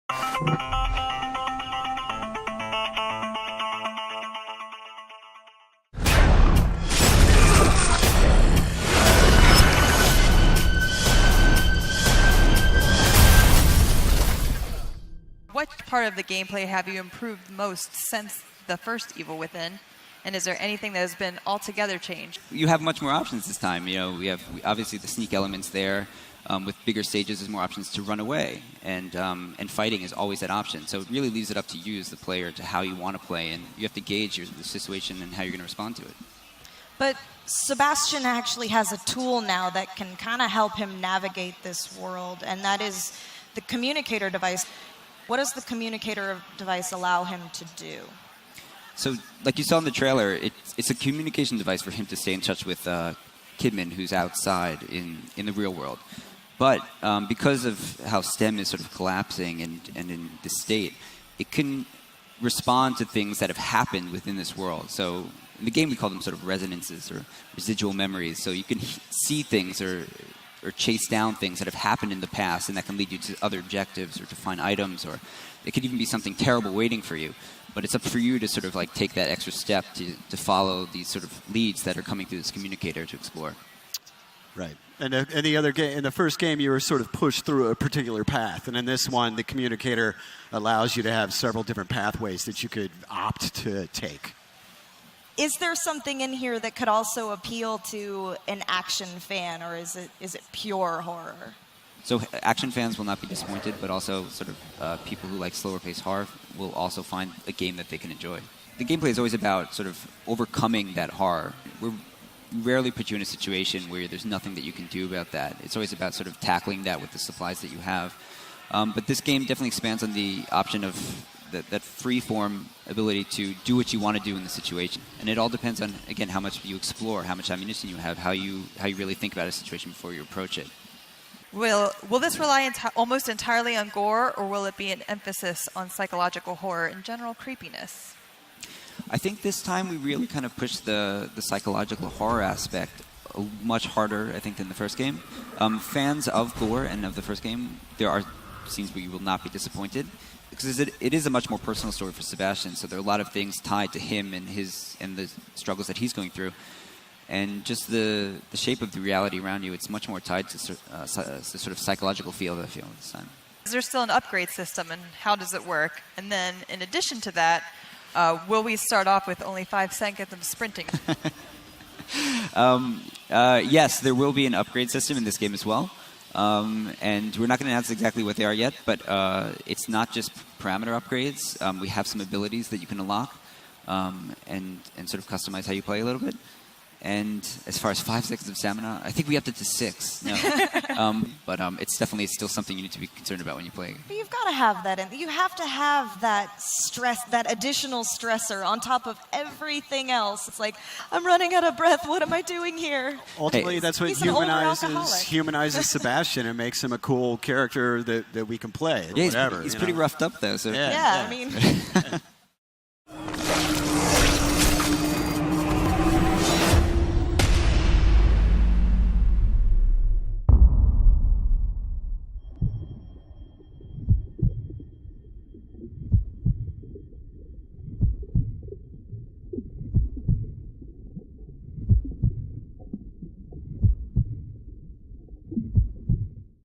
What part of the gameplay have you improved most since the first Evil Within? And is there anything that has been altogether changed? You have much more options this time. You know, we have obviously the sneak elements there. With bigger stages, there's more options to run away, and fighting is always that option. So it really leaves it up to you as the player to how you want to play, and you have to gauge the situation and how you're going to respond to it. But Sebastian actually has a tool now that can kind of help him navigate this world, and that is the communicator device. What does the communicator device allow him to do? So, like you saw in the trailer, it's a communication device for him to stay in touch with Kidman, who's outside in the real world. But because of how STEM is sort of collapsing and in this state, it can respond to things that have happened within this world. So in the game, we call them sort of resonances or residual memories. So you can see things or chase down things that have happened in the past, and that can lead you to other objectives or to find items, or it could even be something terrible waiting for you. But it's up for you to sort of like take that extra step to follow these sort of leads that are coming through this communicator to explore. Right. And in the other game, in the first game, you were sort of pushed through a particular path, and in this one, the communicator allows you to have several different pathways that you could opt to take. Is there something in here that could also appeal to an action fan, or is it pure horror? So action fans will not be disappointed, but also sort of people who like slower-paced horror will also find a game that they can enjoy. The gameplay is always about sort of overcoming that horror. We rarely put you in a situation where there's nothing that you can do about that. It's always about sort of tackling that with the supplies that you have. But this game definitely expands on the option of that free-form ability to do what you want to do in the situation. And it all depends on, again, how much you explore, how much ammunition you have, how you really think about a situation before you approach it. Will this rely almost entirely on gore, or will it be an emphasis on psychological horror and general creepiness? I think this time we really kind of pushed the psychological horror aspect much harder, I think, than the first game. Fans of gore and of the first game, there are scenes where you will not be disappointed, because it is a much more personal story for Sebastian, so there are a lot of things tied to him and the struggles that he's going through. And just the shape of the reality around you, it's much more tied to the sort of psychological feel that I feel this time. Is there still an upgrade system, and how does it work? And then, in addition to that, will we start off with only 5 seconds of sprinting? Yes, there will be an upgrade system in this game as well. And we're not going to announce exactly what they are yet, but it's not just parameter upgrades. We have some abilities that you can unlock and sort of customize how you play a little bit. And as far as 5 seconds of stamina, I think we upped it to 6. No. But it's definitely still something you need to be concerned about when you play. But you've got to have that in. You have to have that stress, that additional stressor on top of everything else. It's like, I'm running out of breath. What am I doing here? Ultimately, that's what humanizes Sebastian and makes him a cool character that we can play. Yeah, whatever, he's pretty roughed up, though. So. Yeah, I mean...